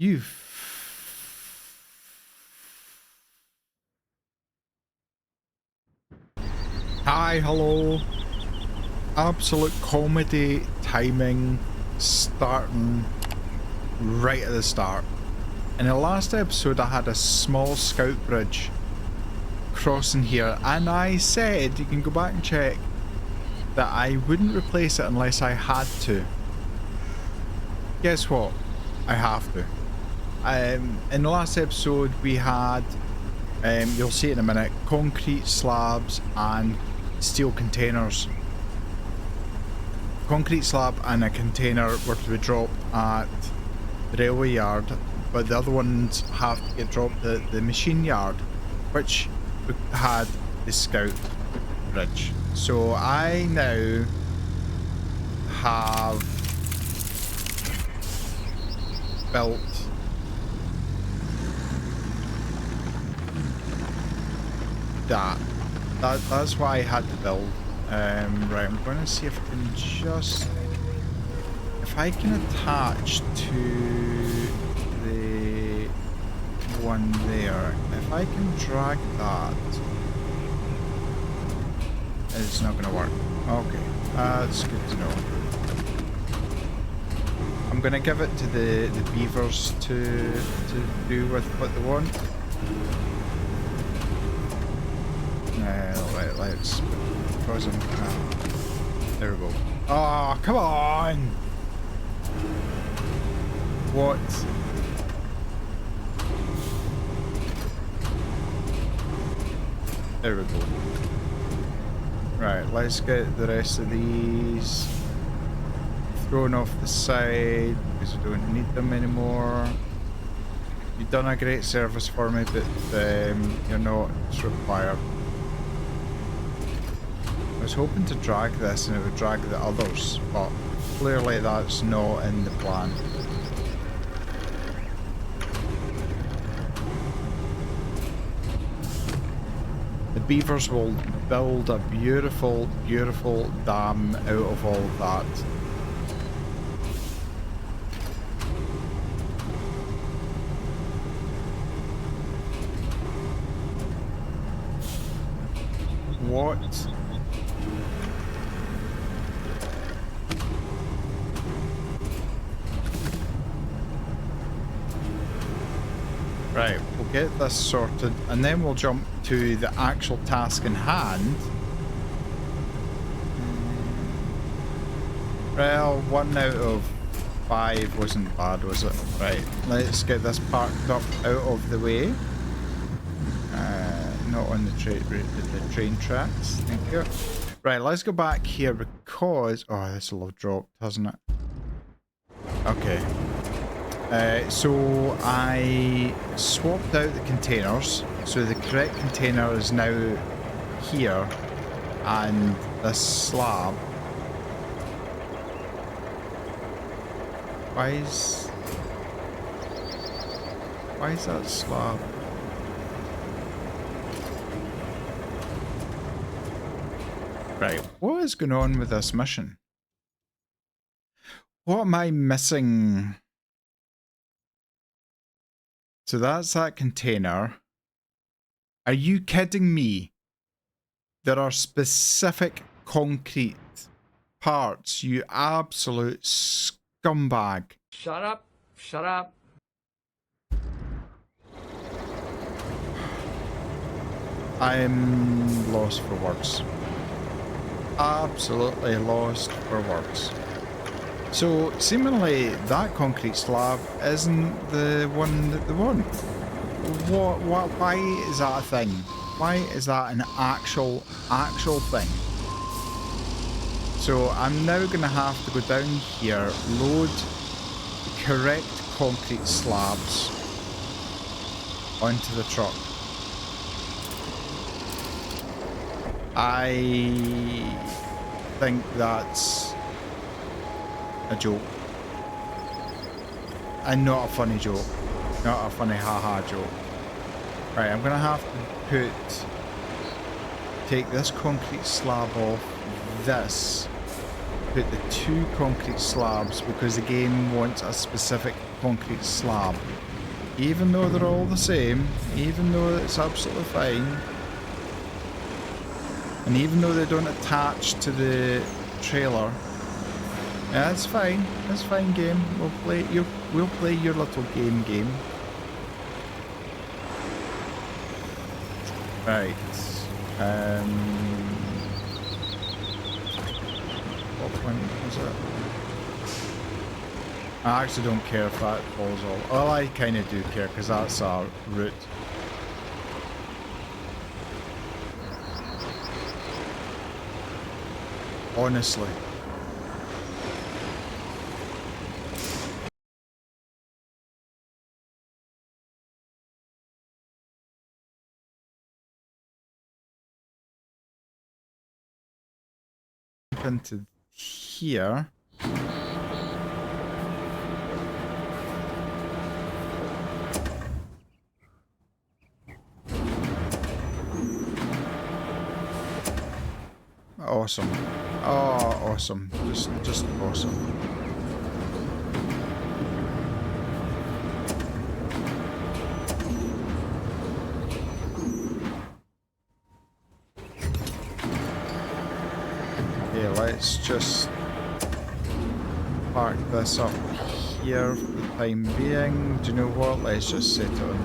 You Hi, hello. Absolute comedy timing starting right at the start. In the last episode I had a small scout bridge crossing here and I said, you can go back and check, that I wouldn't replace it unless I had to. Guess what? I have to. In the last episode we had, you'll see it in a minute, concrete slabs and steel containers. Concrete slab and a container were to be dropped at the railway yard, but the other ones have to get dropped at the machine yard, which had the scout bridge. So I now have built that's what I had to build. Right, I'm going to see if I can if I can attach to the one there. If I can drag that, it's not going to work. Okay, that's good to know. I'm going to give it to the beavers to do with what they want. Right, let's cause them. There we go. Oh, come on! What? There we go. Right, let's get the rest of these thrown off the side because I don't need them anymore. You've done a great service for me, but you're not required. I was hoping to drag this and it would drag the others, but clearly that's not in the plan. The beavers will build a beautiful, beautiful dam out of all of that. What? Right, we'll get this sorted and then we'll jump to the actual task in hand. Well, 1 out of 5 wasn't bad, was it? Right, let's get this parked up out of the way. Not on the train tracks, thank you. Right, let's go back here because... oh, this will have dropped, hasn't it? Okay. So I swapped out the containers, so the correct container is now here, and the slab. Why is that slab? Right, what is going on with this mission? What am I missing? So that's that container. Are you kidding me? There are specific concrete parts, you absolute scumbag. Shut up, shut up. I'm lost for words. Absolutely lost for words. So, seemingly, that concrete slab isn't the one that they want. Why is that a thing? Why is that an actual thing? So, I'm now going to have to go down here, load the correct concrete slabs onto the truck. I think that's a joke. And not a funny joke. Not a funny haha joke. Right, I'm gonna have to take this concrete slab off this, put put the 2 concrete slabs because the game wants a specific concrete slab. Even though they're all the same, even though it's absolutely fine, and even though they don't attach to the trailer, yeah, it's fine. It's fine, game. We'll play your little game. Right. What point was it? I actually don't care if that falls off. Well, I kind of do care because that's our route. Honestly. Into here. Awesome. Oh, awesome. Just awesome. Okay, let's just park this up here for the time being. Do you know what? Let's just set it on.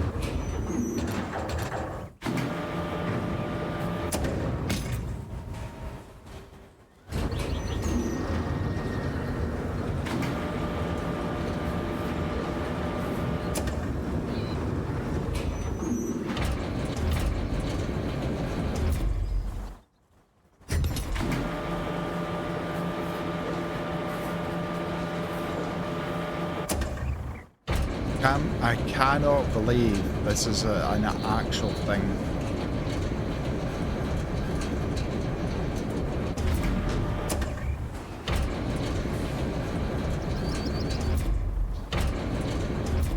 I cannot believe this is an actual thing.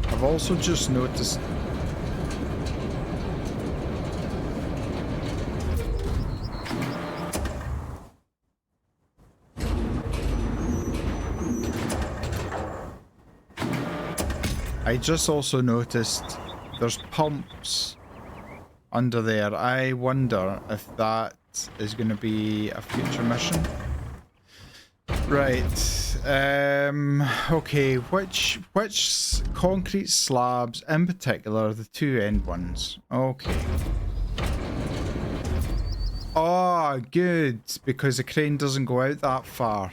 I've also just noticed I just also noticed there's pumps under there. I wonder if that is going to be a future mission. Right. Okay. Which concrete slabs in particular, the 2 end ones? Okay. Oh, good, because the crane doesn't go out that far.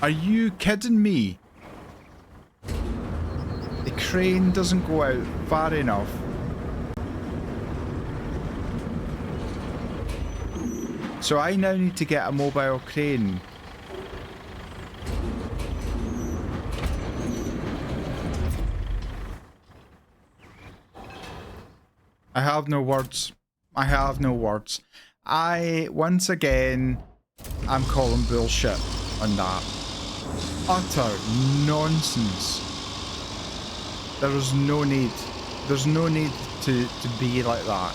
Are you kidding me? The crane doesn't go out far enough. So I now need to get a mobile crane. I have no words. I have no words. Once again, I'm calling bullshit on that. Utter nonsense. There is no need. There's no need to be like that.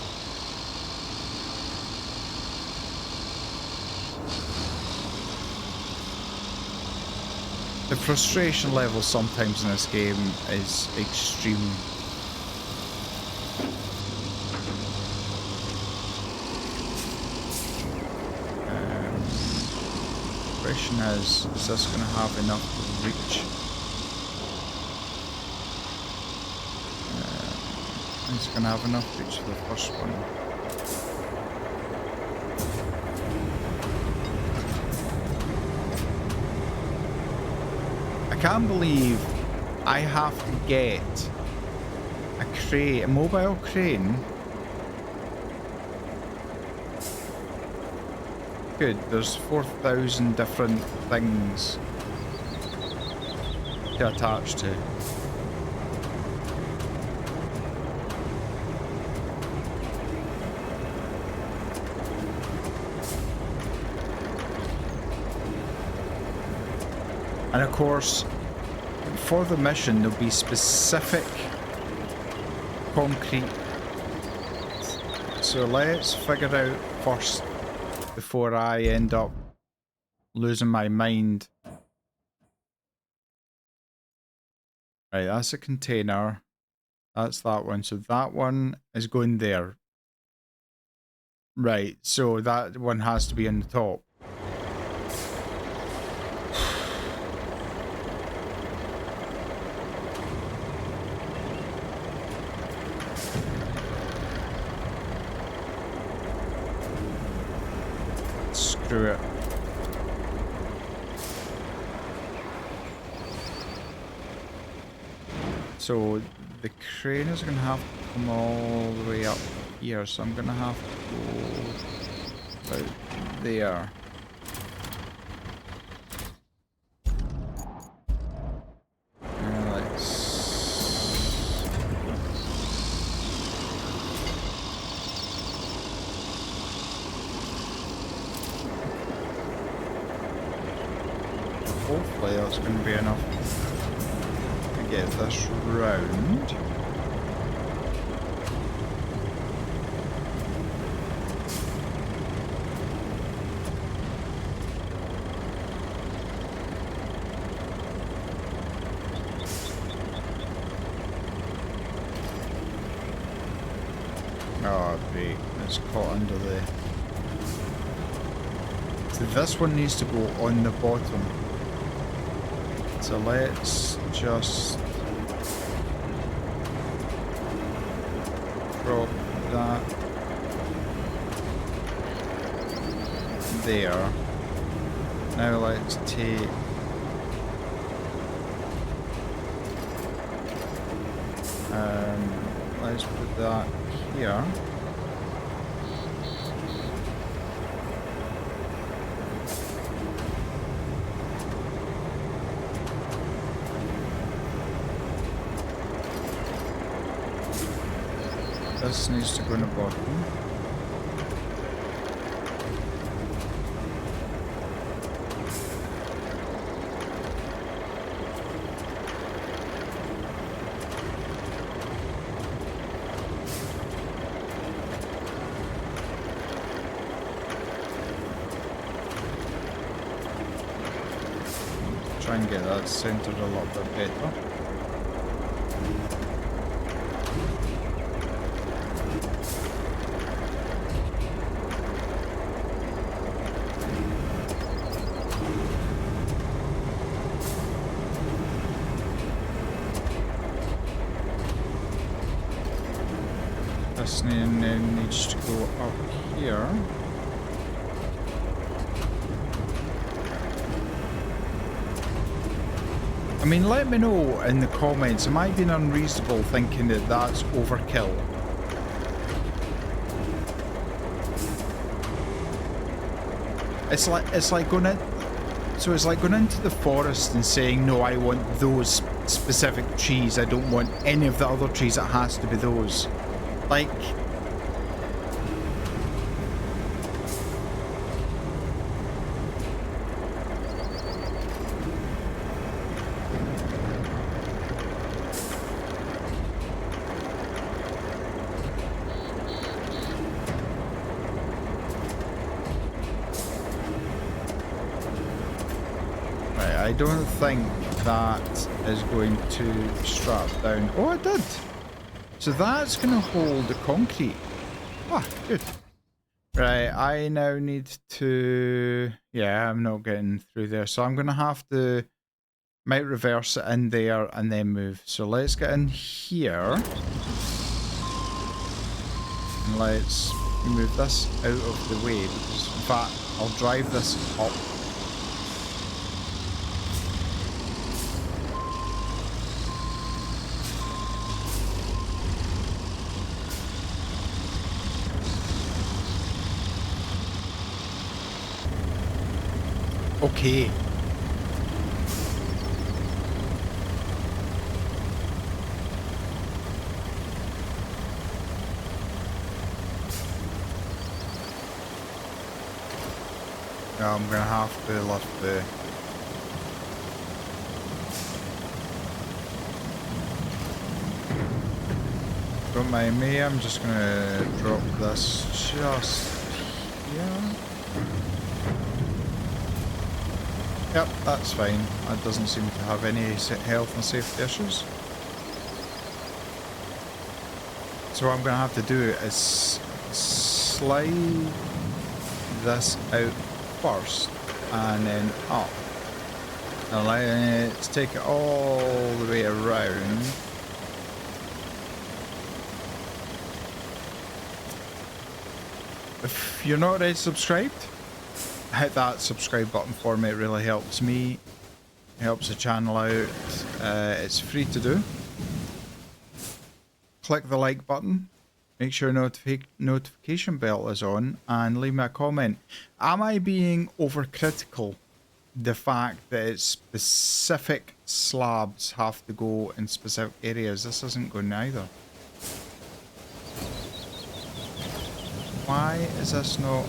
The frustration level sometimes in this game is extreme. The question is this going to have enough reach? It's going to have enough reach for the first one. I can't believe I have to get a mobile crane. Good, there's 4,000 different things to attach to. And of course, for the mission, there'll be specific concrete. So let's figure out first before I end up losing my mind. Right, that's a container. That's that one. So that one is going there. Right, so that one has to be on the top. Screw it. So the crane is going to have to come all the way up here, so I'm going to have to go about there. And let's... Hopefully that's going to be enough to get this round. Oh great, it's caught under the... So this one needs to go on the bottom. So let's just drop that there. Now let's take let's put that here. This needs to go in the bottom. Try and get that centered a lot bit better. This needs to go up here. I mean, let me know in the comments, am I being unreasonable thinking that that's overkill? It's like going in, so it's like going into the forest and saying, no, I want those specific trees, I don't want any of the other trees, it has to be those. Like... I don't think that is going to strap down. Oh, it did. So that's going to hold the concrete. Ah, good. Right, I now need to... Yeah, I'm not getting through there. So I'm going to have to... Might reverse it in there and then move. So let's get in here. And let's move this out of the way. Because, in fact, I'll drive this up. Okay. Now I'm gonna have to lift the... Don't mind me, I'm just gonna drop this just here. Yep, that's fine. That doesn't seem to have any health and safety issues. So what I'm going to have to do is slide this out first and then up. And let's take it all the way around. If you're not already subscribed, hit that subscribe button for me. It really helps me. It helps the channel out. It's free to do. Click the like button. Make sure notification bell is on and leave me a comment. Am I being overcritical? The fact that it's specific slabs have to go in specific areas. This isn't going either. Why is this not?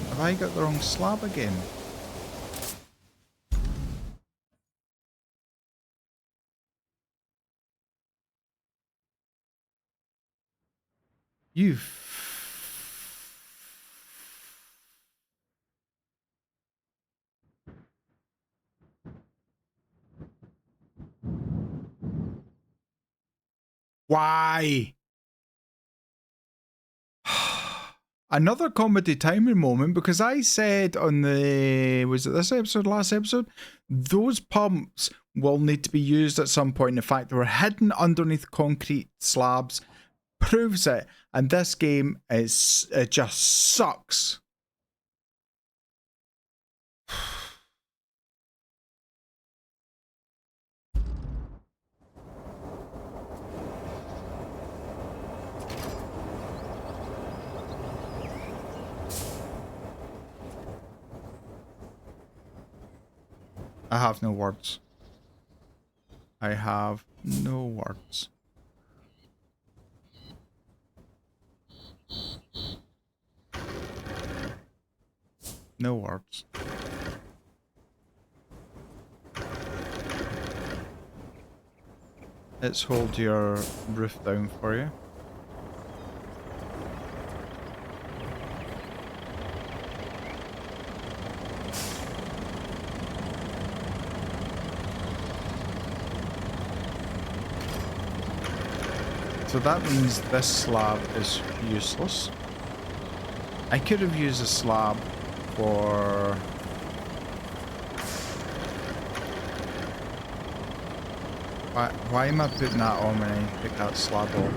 Have I got the wrong slab again? Why? Another comedy timing moment, because I said on the, was it this episode, last episode, those pumps will need to be used at some point. In fact, they were hidden underneath concrete slabs. Proves it. And this game is, it just sucks. I have no words. I have no words. No words. Let's hold your roof down for you. So that means this slab is useless. I could have used a slab for... Why am I putting that on when I pick that slab off?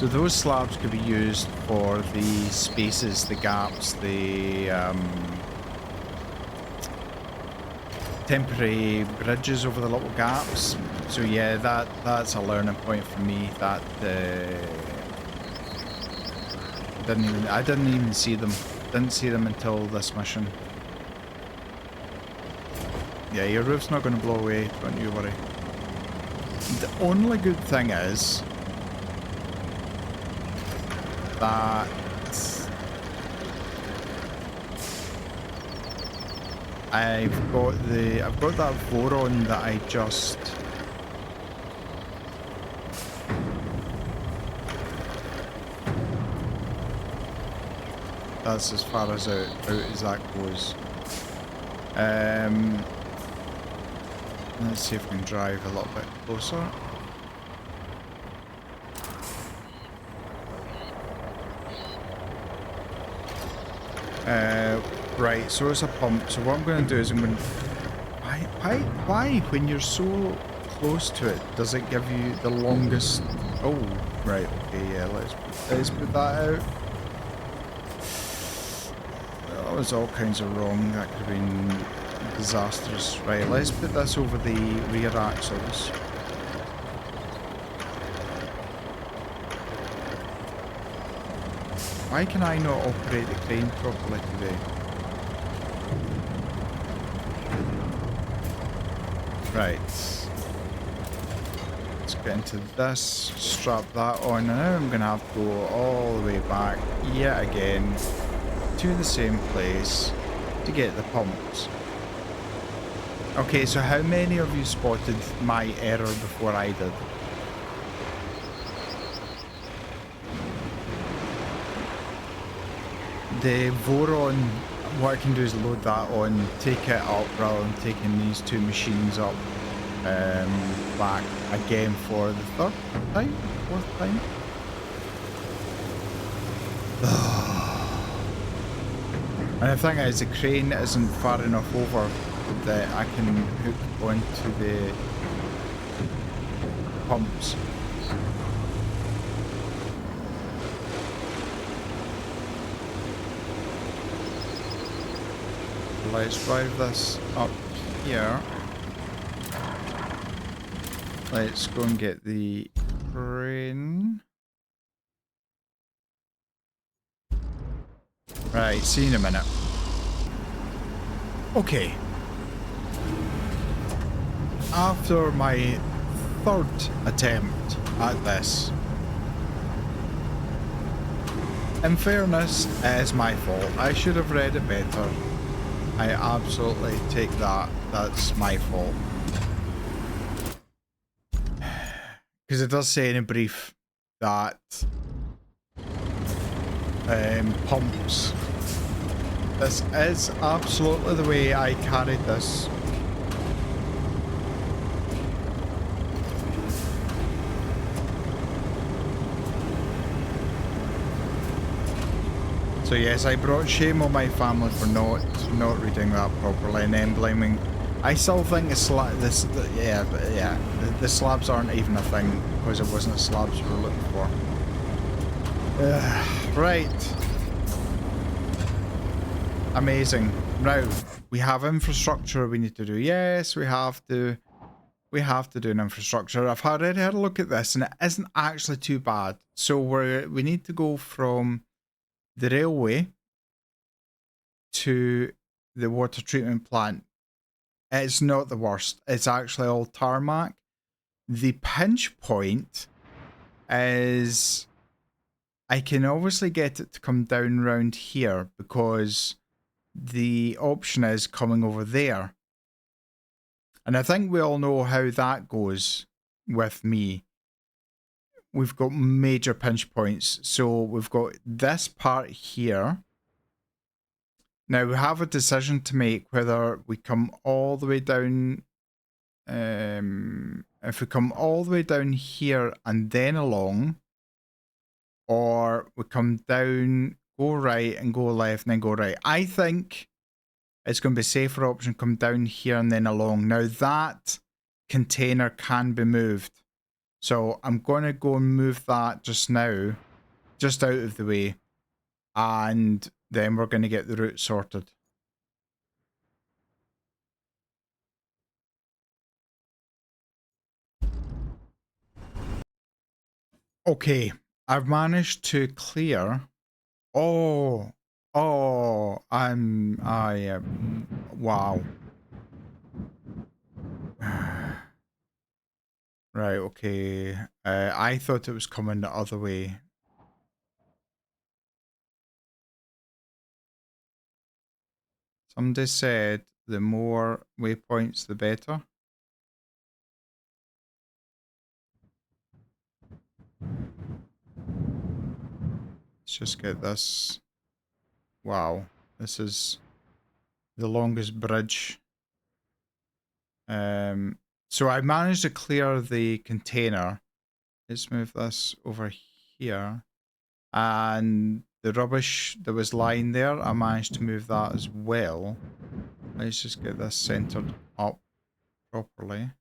So those slabs could be used for the spaces, the gaps, the temporary bridges over the little gaps. So yeah, that's a learning point for me. That I didn't even see them. Didn't see them until this mission. Yeah, your roof's not going to blow away. Don't you worry. The only good thing is that I've got that Voron that I just that's as far as out as that goes. Let's see if we can drive a little bit closer. Right, so it's a pump. So what I'm going to do is I'm going to... Why, when you're so close to it, does it give you the longest... Oh, right, okay, yeah, let's put that out. That was all kinds of wrong. That could have been disastrous. Right, let's put this over the rear axles. Why can I not operate the crane properly today? Right. Let's get into this, strap that on, and now I'm going to have to go all the way back yet again to the same place to get the pumps. Okay, so how many of you spotted my error before I did? The Voron, what I can do is load that on, take it up rather than taking these two machines up back again for the third time? Fourth time? And the thing is, the crane isn't far enough over that I can hook onto the pumps. Let's drive this up here. Let's go and get the crane. Right, see you in a minute. Okay. After my third attempt at this, in fairness, it is my fault. I should have read it better. I absolutely take that. That's my fault. Because it does say in a brief that pumps. This is absolutely the way I carried this. So yes, I brought shame on my family for not reading that properly and then blaming. I still think the slabs aren't even a thing because it wasn't the slabs we were looking for. Right. Amazing. Now we have infrastructure we need to do. Yes, we have to. We have to do an infrastructure. I've already had a look at this, and it isn't actually too bad. So we need to go from the railway to the water treatment plant. It's not the worst. It's actually all tarmac. The pinch point is I can obviously get it to come down around here because the option is coming over there. And I think we all know how that goes with me. We've got major pinch points. So we've got this part here. Now we have a decision to make whether we come all the way down. If we come all the way down here and then along, or we come down, go right and go left and then go right. I think it's going to be a safer option, come down here and then along. Now that container can be moved. So I'm going to go and move that just now, just out of the way. And then we're going to get the route sorted. Okay, I've managed to clear. Oh, wow. Right, okay. I thought it was coming the other way. Somebody said the more waypoints, the better. Let's just get this. Wow, this is the longest bridge. So I managed to clear the container. Let's move this over here. And the rubbish that was lying there, I managed to move that as well. Let's just get this centered up properly.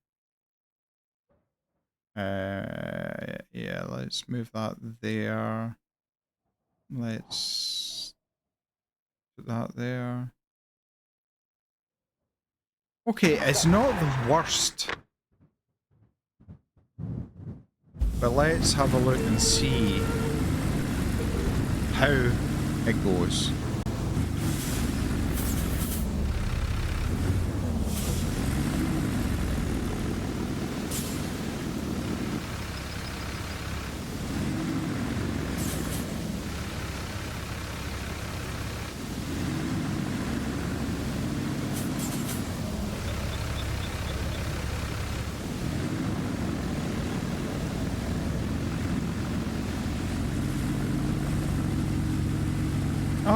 Yeah, let's move that there. Let's put that there. Okay, it's not the worst. But let's have a look and see how it goes.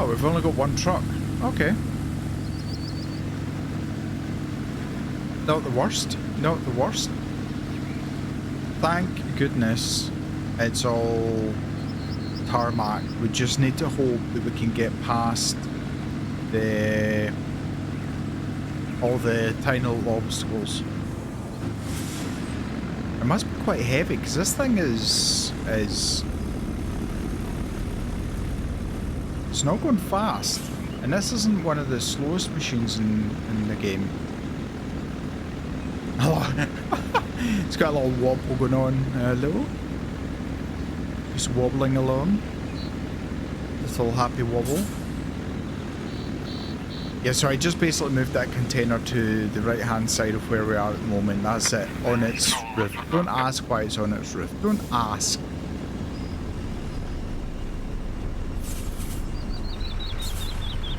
Oh, we've only got one truck. Okay. Not the worst. Not the worst. Thank goodness it's all tarmac. We just need to hope that we can get past all the tiny little obstacles. It must be quite heavy because this thing is it's not going fast, and this isn't one of the slowest machines in the game. Oh, it's got a little wobble going on. Hello, just wobbling along. Little happy wobble. Yeah, so I just basically moved that container to the right hand side of where we are at the moment. That's it, on its roof. Don't ask why it's on its roof. Don't ask.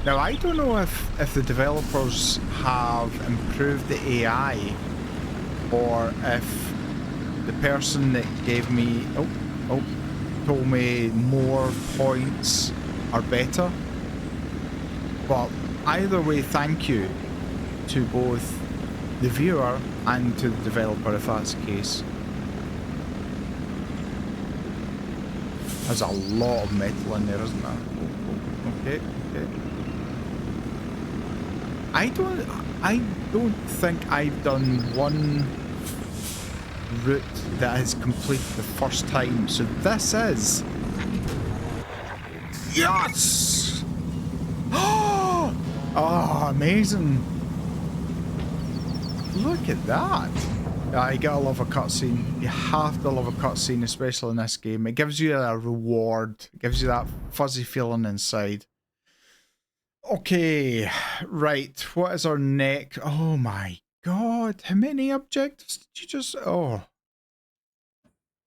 Now, I don't know if the developers have improved the AI or if the person that gave me, told me more points are better. But either way, thank you to both the viewer and to the developer if that's the case. There's a lot of metal in there, isn't there? Okay, okay. I don't think I've done one route that is completed the first time, so this is... Yes! Oh, amazing. Look at that. You gotta love a cutscene. You have to love a cutscene, especially in this game. It gives you a reward. It gives you that fuzzy feeling inside. Okay, right. What is our next? Oh my god. How many objectives did you just... Oh.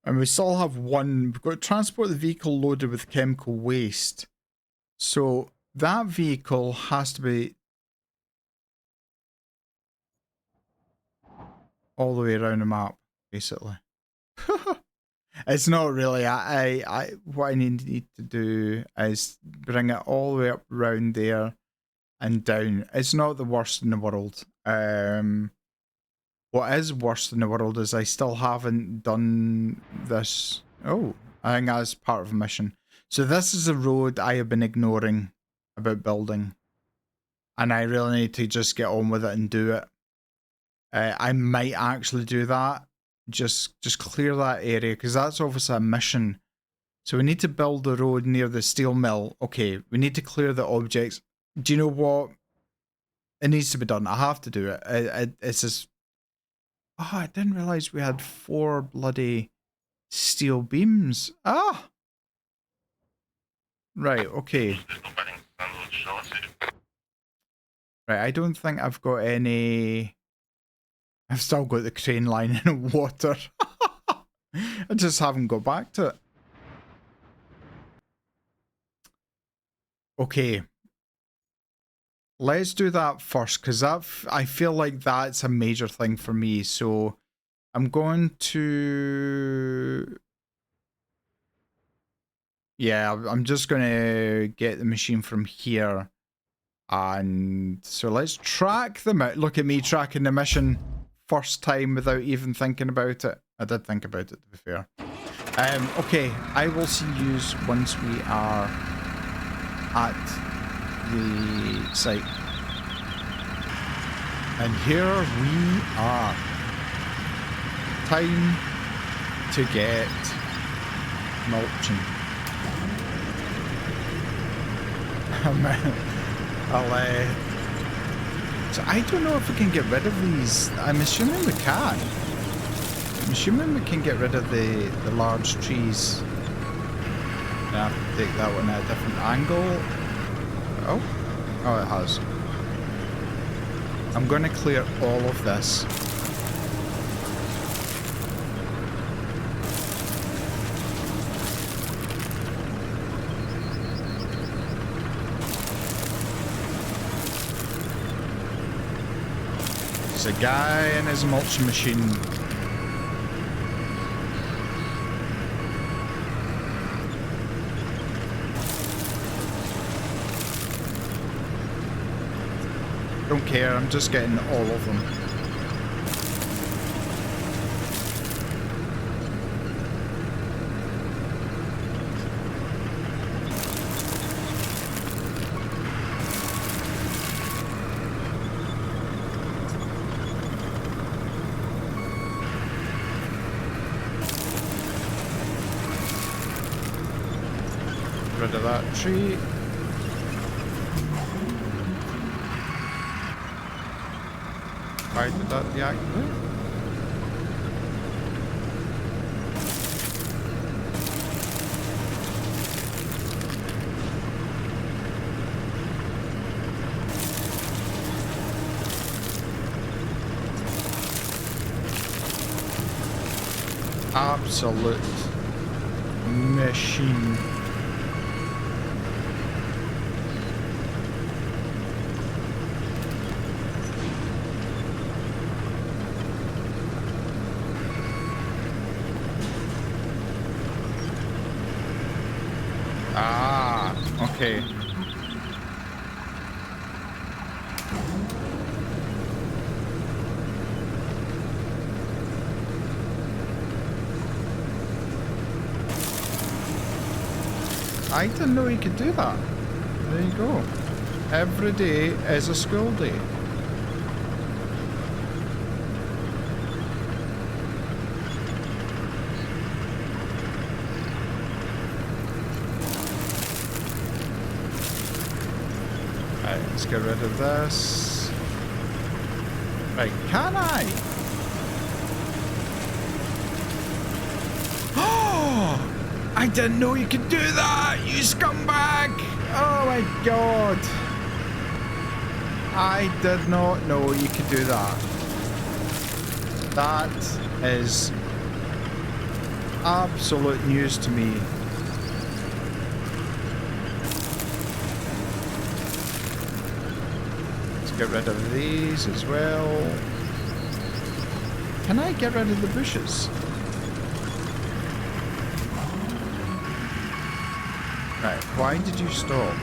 And we still have one. We've got to transport the vehicle loaded with chemical waste. So that vehicle has to be all the way around the map, basically. It's not really. What I need to do is bring it all the way up around there and down. It's not the worst in the world. What is worst in the world is I still haven't done this. Oh, I think that's part of a mission. So this is a road I have been ignoring about building, and I really need to just get on with it and do it. I might actually do that. Just clear that area, because that's obviously a mission. So we need to build the road near the steel mill. Okay, we need to clear the objects. Do you know what? It needs to be done. I have to do it. It's just... Oh, I didn't realise we had 4 bloody steel beams. Ah! Right, okay. Right, I don't think I've got any... I've still got the crane line in the water. I just haven't got back to it. Okay. Let's do that first, because I feel like that's a major thing for me. So I'm going to... Yeah, I'm just going to get the machine from here. And so let's track them out. Look at me tracking the mission first time without even thinking about it. I did think about it, to be fair. Okay, I will see you once we are at the site. And here we are. Time to get mulching. So I don't know if we can get rid of these. I'm assuming we can. I'm assuming we can get rid of the large trees. I have to take that one at a different angle. Oh, it has. I'm going to clear all of this. There's a guy in his mulching machine. Don't care, I'm just getting all of them. Rid of that tree. Why did that deactivate? Absolute machine. Ah, okay. I didn't know you could do that. There you go. Every day is a school day. Right, let's get rid of this. Right, can I? Oh! I didn't know you could do that, you scumbag! Oh my god. I did not know you could do that. That is absolute news to me. Let's get rid of these as well. Can I get rid of the bushes? Right, why did you stop?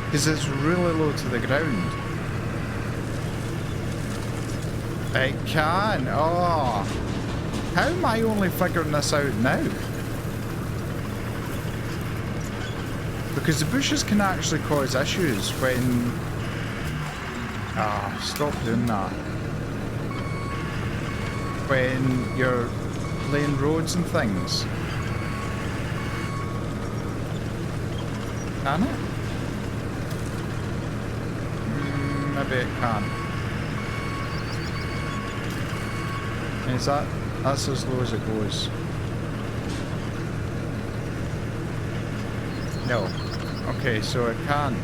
Because it's really low to the ground. It can. Oh. How am I only figuring this out now? Because the bushes can actually cause issues when... Ah, stop doing that. When you're laying roads and things. Can it? Maybe it can. Is that's as low as it goes? No. Okay, so it can.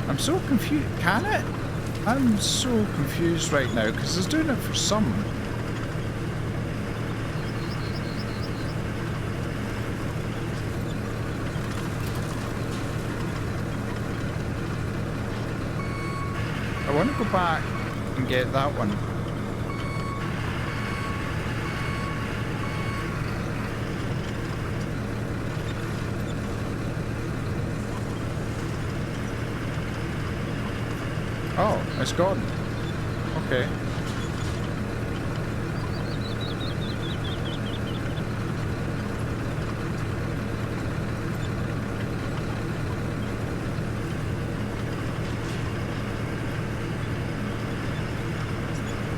I'm so confused. Can it? I'm so confused right now because it's doing it for some. I want to go back and get that one. Oh, it's gone. Okay.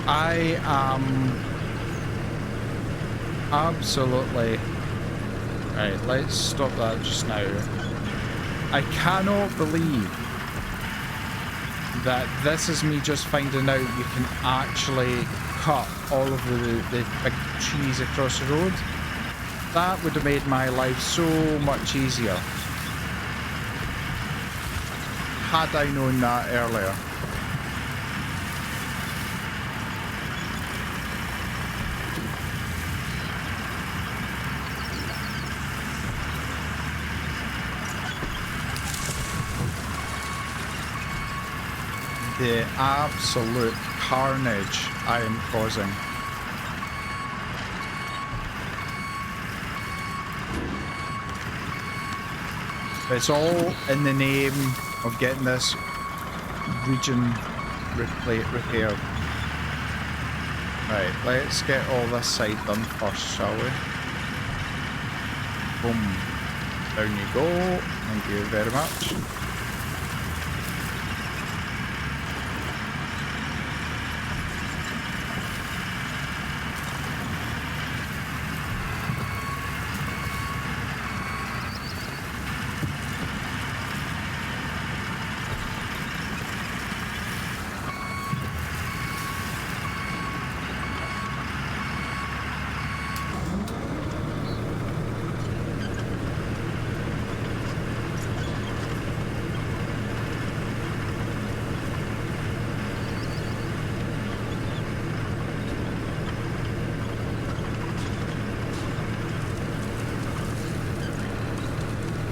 I am absolutely... Right, let's stop that just now. I cannot believe that this is me just finding out you can actually cut all of the big trees across the road. That would have made my life so much easier had I known that earlier. the absolute carnage I am causing. It's all in the name of getting this region repaired. Right, let's get all this side done first, shall we? Boom. Down you go. Thank you very much.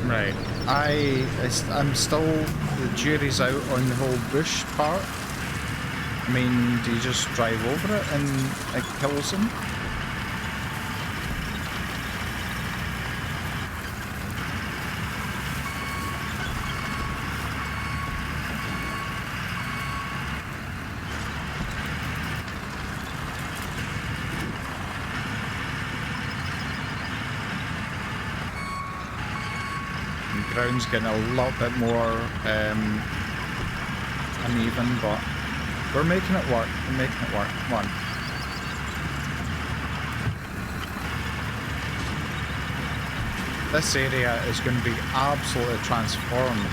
Right, I'm still, the jury's out on the whole bush part. I mean, do you just drive over it and it kills them? Ground's getting a little bit more uneven, but we're making it work. We're making it work. Come on. This area is going to be absolutely transformed.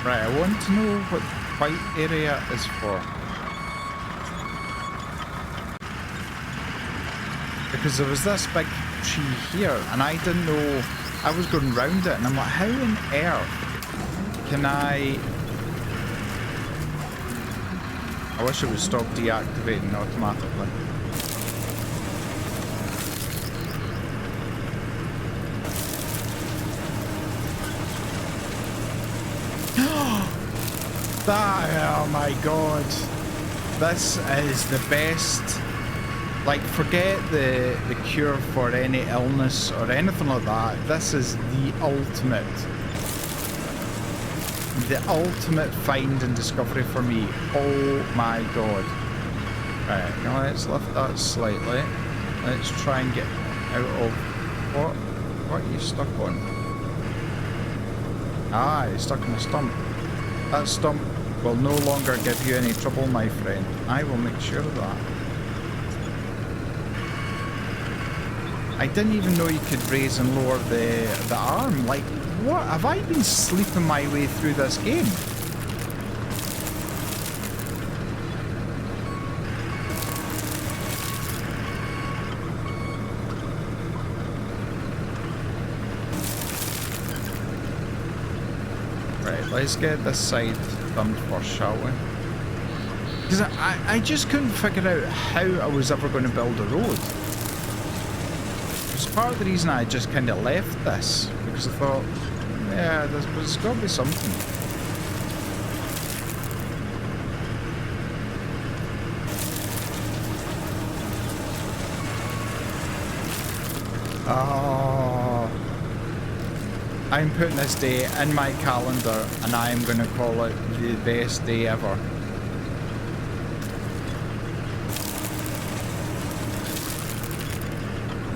Right, I want to know what the white area is for. Because there was this big tree here, and I didn't know, I was going round it, and I'm like, how on earth can I wish it would stop deactivating automatically. Oh my god, this is the best. Like, forget the cure for any illness or anything like that. This is the ultimate find and discovery for me. Oh my god. Right, now let's lift that slightly. Let's try and get out of what are you stuck on? Ah, you're stuck on a stump. That stump will no longer give you any trouble, my friend. I will make sure of that. I didn't even know you could raise and lower the arm. Like, what? Have I been sleeping my way through this game? Right, let's get this side done first, shall we? Because I just couldn't figure out how I was ever going to build a road. It's part of the reason I just kind of left this, because I thought, yeah, there's got to be something. Oh, I'm putting this day in my calendar, and I am going to call it the best day ever.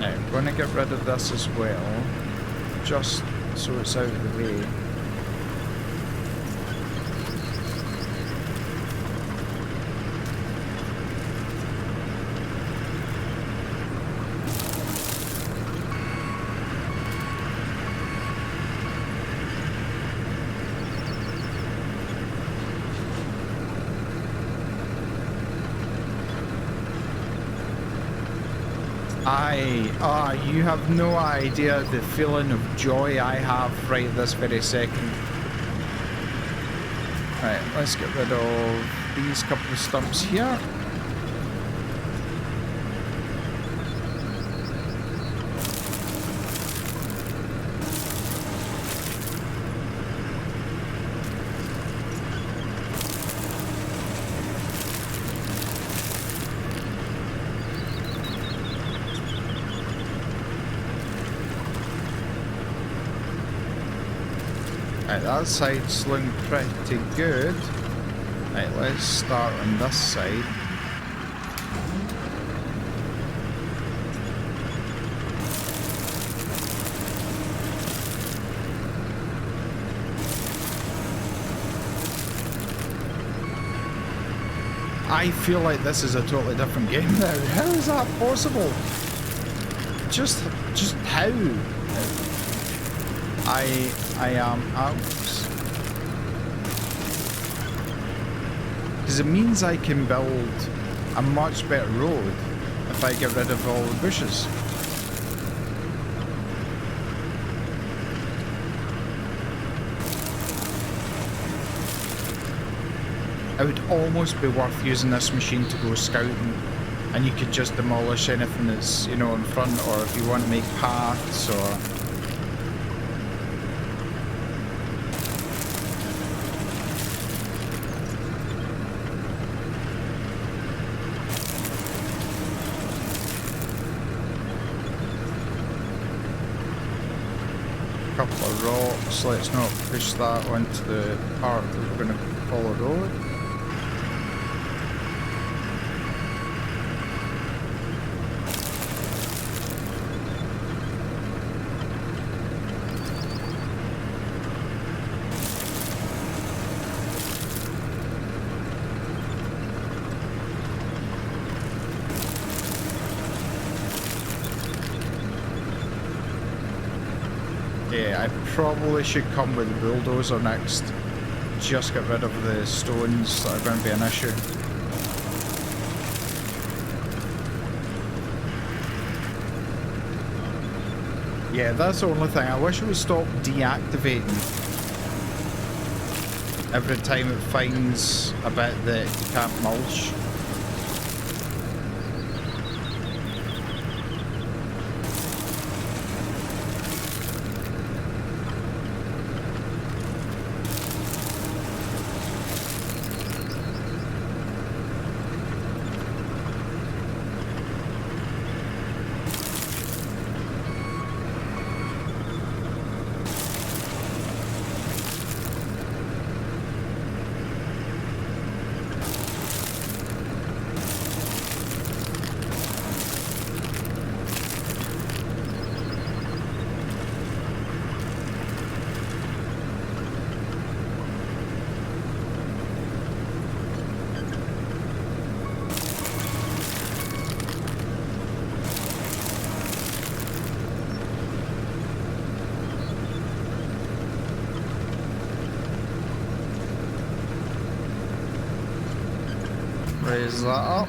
Now, I'm going to get rid of this as well, just so it's out of the way. You have no idea the feeling of joy I have right this very second. Right, let's get rid of these couple of stumps here. Right, that side's looking pretty good. Right, let's start on this side. I feel like this is a totally different game now. How is that possible? Just how? I am out. Because it means I can build a much better road if I get rid of all the bushes. It would almost be worth using this machine to go scouting, and you could just demolish anything that's, you know, in front, or if you want to make paths or... Couple of rocks, let's not push that onto the part that we're going to follow road. Yeah, I probably should come with the bulldozer next. Just get rid of the stones that are going to be an issue. Yeah, that's the only thing. I wish it would stop deactivating every time it finds a bit that you can't mulch. Raise that up.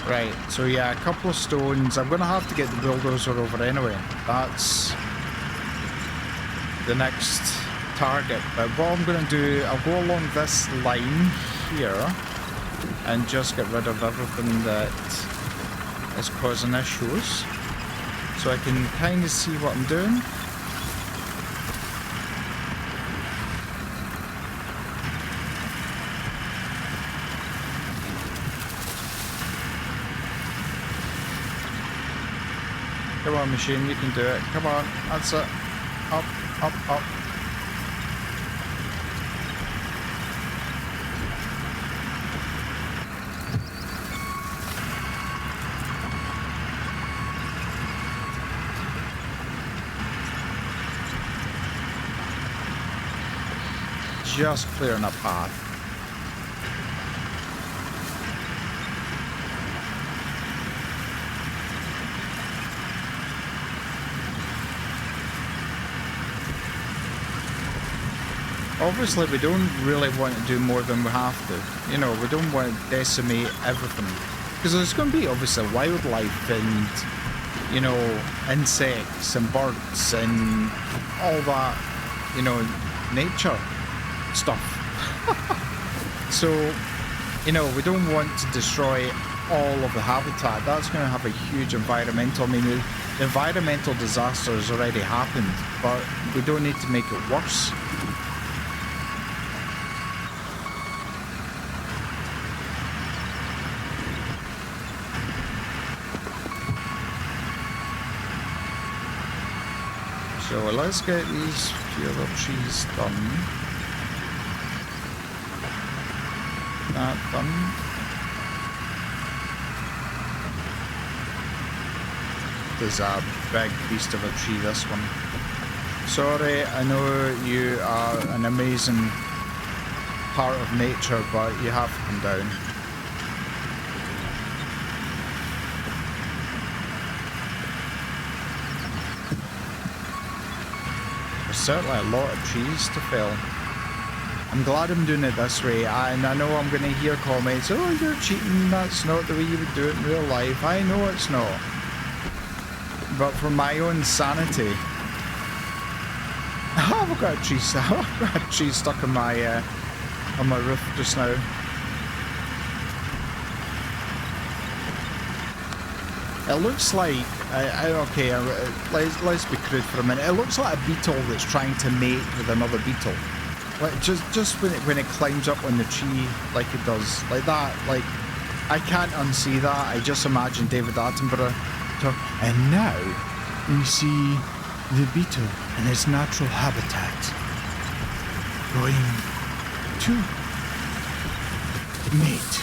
Right, so yeah, a couple of stones. I'm gonna have to get the bulldozer over anyway. That's the next target. But what I'm gonna do, I'll go along this line here and just get rid of everything that is causing issues, so I can kind of see what I'm doing. Come on, machine, you can do it. Come on, that's it. Up, up, up. Just clearing a path. Obviously, we don't really want to do more than we have to. You know, we don't want to decimate everything. Because there's going to be, obviously, wildlife and, you know, insects and birds and all that, you know, nature. stuff. So, you know, we don't want to destroy all of the habitat. That's going to have a huge environmental, I mean, the environmental disaster has already happened, but we don't need to make it worse. So let's get these few other trees done. That done. There's a big beast of a tree, this one. Sorry, I know you are an amazing part of nature, but you have to come down. There's certainly a lot of trees to fell. I'm glad I'm doing it this way, and I know I'm going to hear comments, oh, you're cheating, that's not the way you would do it in real life. I know it's not. But for my own sanity... Oh, I've got a tree stuck on my roof just now. It looks like... okay, let's be crude for a minute. It looks like a beetle that's trying to mate with another beetle. Like, just when it climbs up on the tree like it does. Like that. Like, I can't unsee that. I just imagine David Attenborough. And now we see the beetle in its natural habitat going to mate.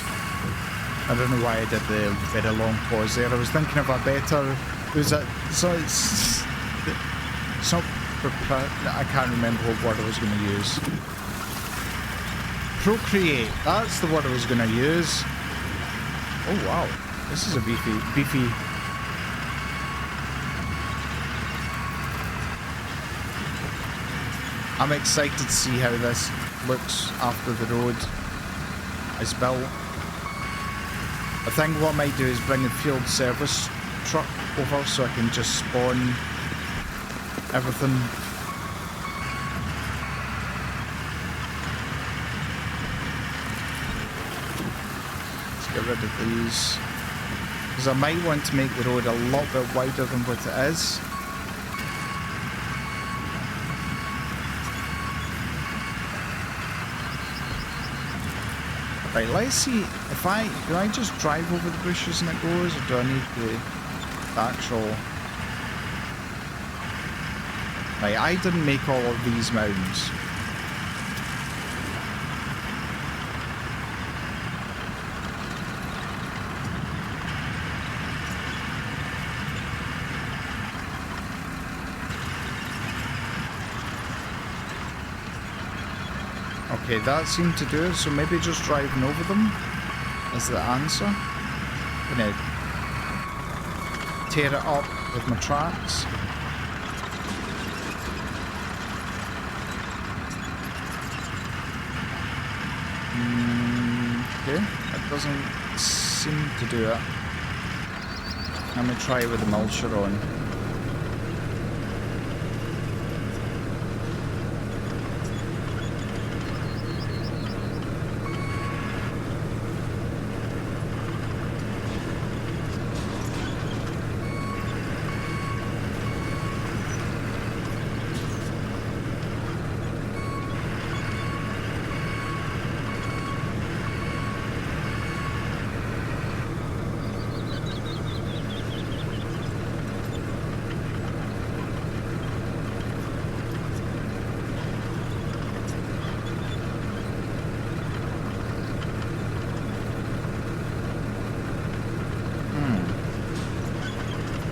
I don't know why I did the very long pause there. I was thinking of a better... I can't remember what word I was going to use. Procreate. That's the word I was going to use. Oh wow. This is a beefy... I'm excited to see how this looks after the road is built. I think what I might do is bring a field service truck over so I can just spawn everything. Let's get rid of these. Because I might want to make the road a lot bit wider than what it is. Right, let's see if do I just drive over the bushes and it goes, or do I need the actual... Right, I didn't make all of these mounds. Okay, that seemed to do it, so maybe just driving over them is the answer. I'm gonna tear it up with my tracks. Okay, it doesn't seem to do it. I'm gonna try with the mulcher on.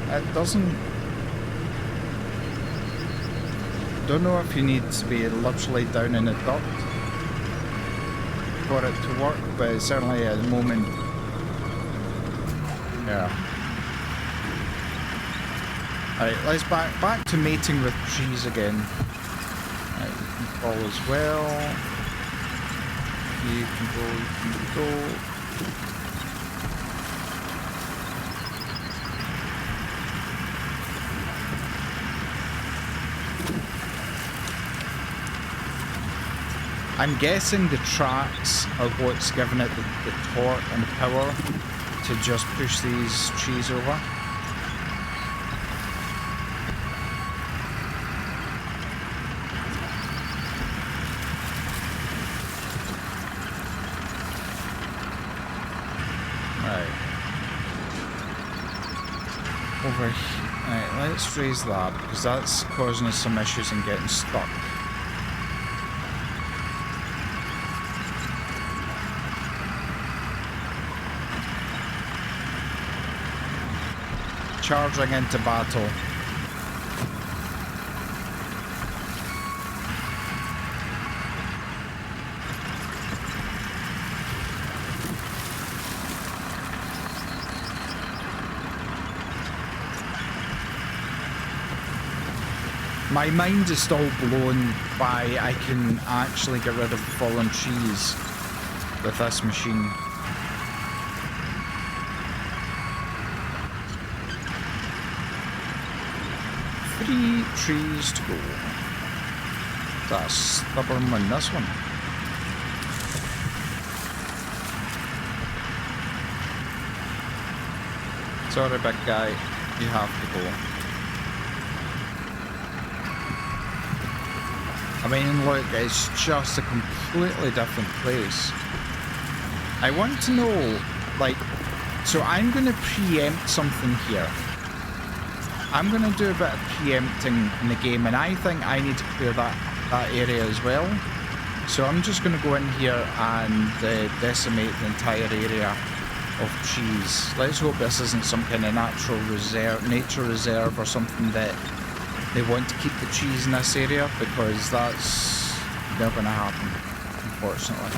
It doesn't... Don't know if you need to be literally down in a duct for it to work, but certainly at the moment, yeah. Alright, let's back to mating with trees again. Right, you can fall as well. You can go. I'm guessing the tracks are what's giving it the torque and the power to just push these trees over. Right. Over here. Right, let's raise that because that's causing us some issues and getting stuck. Charging into battle. My mind is still blown by I can actually get rid of fallen trees with this machine. Three trees to go. That's stubborn one, this one. Sorry, big guy, you have to go. I mean, look, it's just a completely different place. I want to know, like, so I'm going to preempt something here. I'm going to do a bit of preempting in the game, and I think I need to clear that area as well. So I'm just going to go in here and decimate the entire area of trees. Let's hope this isn't some kind of nature reserve or something that they want to keep the trees in this area, because that's never going to happen, unfortunately.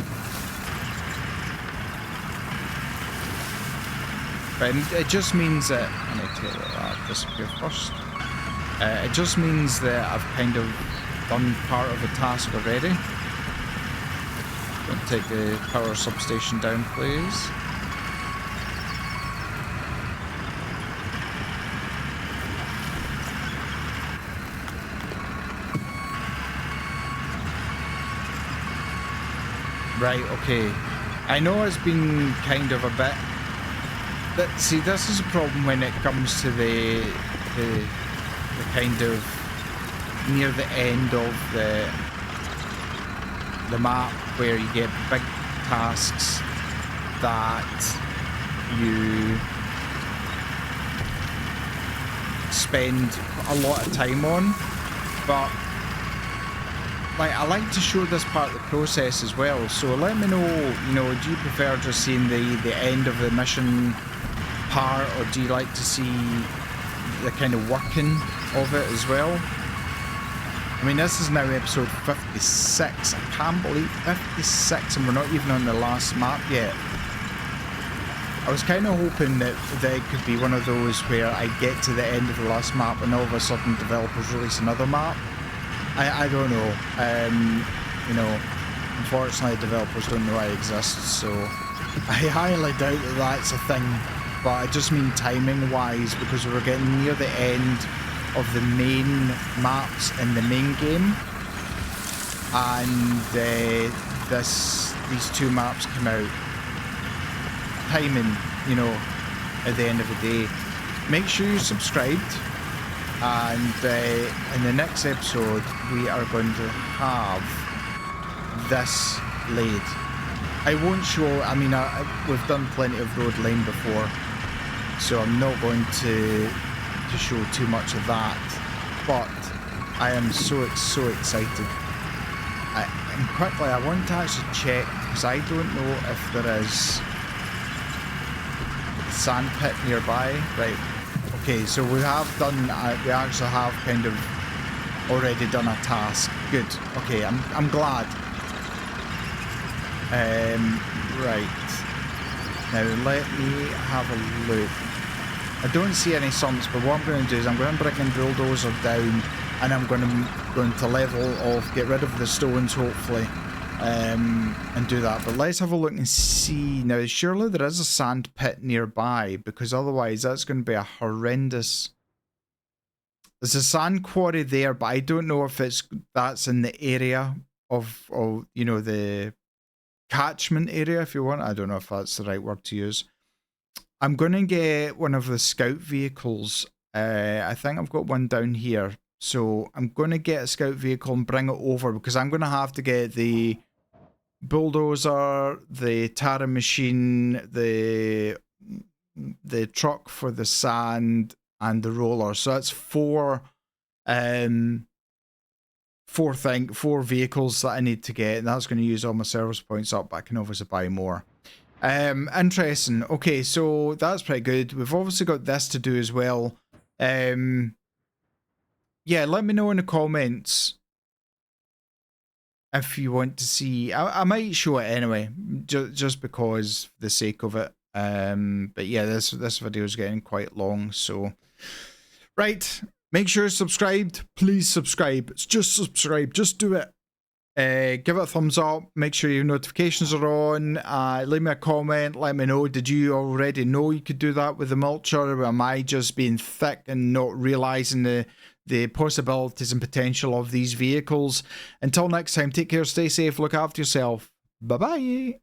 But it just means that I need to let that disappear first. It just means that I've kind of done part of the task already. Don't take the power substation down, please. Right, okay. I know it's been kind of a bit... But see, this is a problem when it comes to the kind of near the end of the map, where you get big tasks that you spend a lot of time on, but like, I like to show this part of the process as well. So let me know, you know, do you prefer just seeing the end of the mission part, or do you like to see the kind of working of it as well? I mean, this is now episode 56. I can't believe 56, and we're not even on the last map yet. I was kind of hoping that it could be one of those where I get to the end of the last map and all of a sudden developers release another map. I don't know. You know, unfortunately developers don't know I exist, so I highly doubt that that's a thing. But I just mean timing wise, because we're getting near the end of the main maps in the main game, and these two maps come out. Timing, you know, at the end of the day. Make sure you're subscribed, and in the next episode we are going to have this laid. I won't show, I mean, we've done plenty of road lane before, so I'm not going to show too much of that, but I am so excited. And quickly, I want to actually check, because I don't know if there is a sand pit nearby. Right, okay, so we have done, we actually have kind of already done a task. Good, okay, I'm glad. Right, now let me have a look. I don't see any sumps, but what I'm going to do is I'm going to bring the bulldozer down, and I'm going to level off, get rid of the stones hopefully, and do that. But let's have a look and see. Now surely there is a sand pit nearby, because otherwise that's going to be a horrendous... There's a sand quarry there, but I don't know if that's in the area you know, the catchment area, if you want. I don't know if that's the right word to use. I'm going to get one of the scout vehicles. I think I've got one down here. So I'm going to get a scout vehicle and bring it over, because I'm going to have to get the bulldozer, the Tara machine, the truck for the sand, and the roller. So that's four vehicles that I need to get, and that's going to use all my service points up, but I can obviously buy more. Interesting. Okay, so that's pretty good. We've obviously got this to do as well. Yeah, let me know in the comments if you want to see. I might show it anyway, just because for the sake of it. But yeah, this video is getting quite long, so right. Make sure you're subscribed. Please subscribe. It's just subscribe. Just do it. Give it a thumbs up. Make sure your notifications are on. Leave me a comment. Let me know. Did you already know you could do that with the mulcher? Or am I just being thick and not realising the possibilities and potential of these vehicles? Until next time, take care, stay safe, look after yourself. Bye-bye.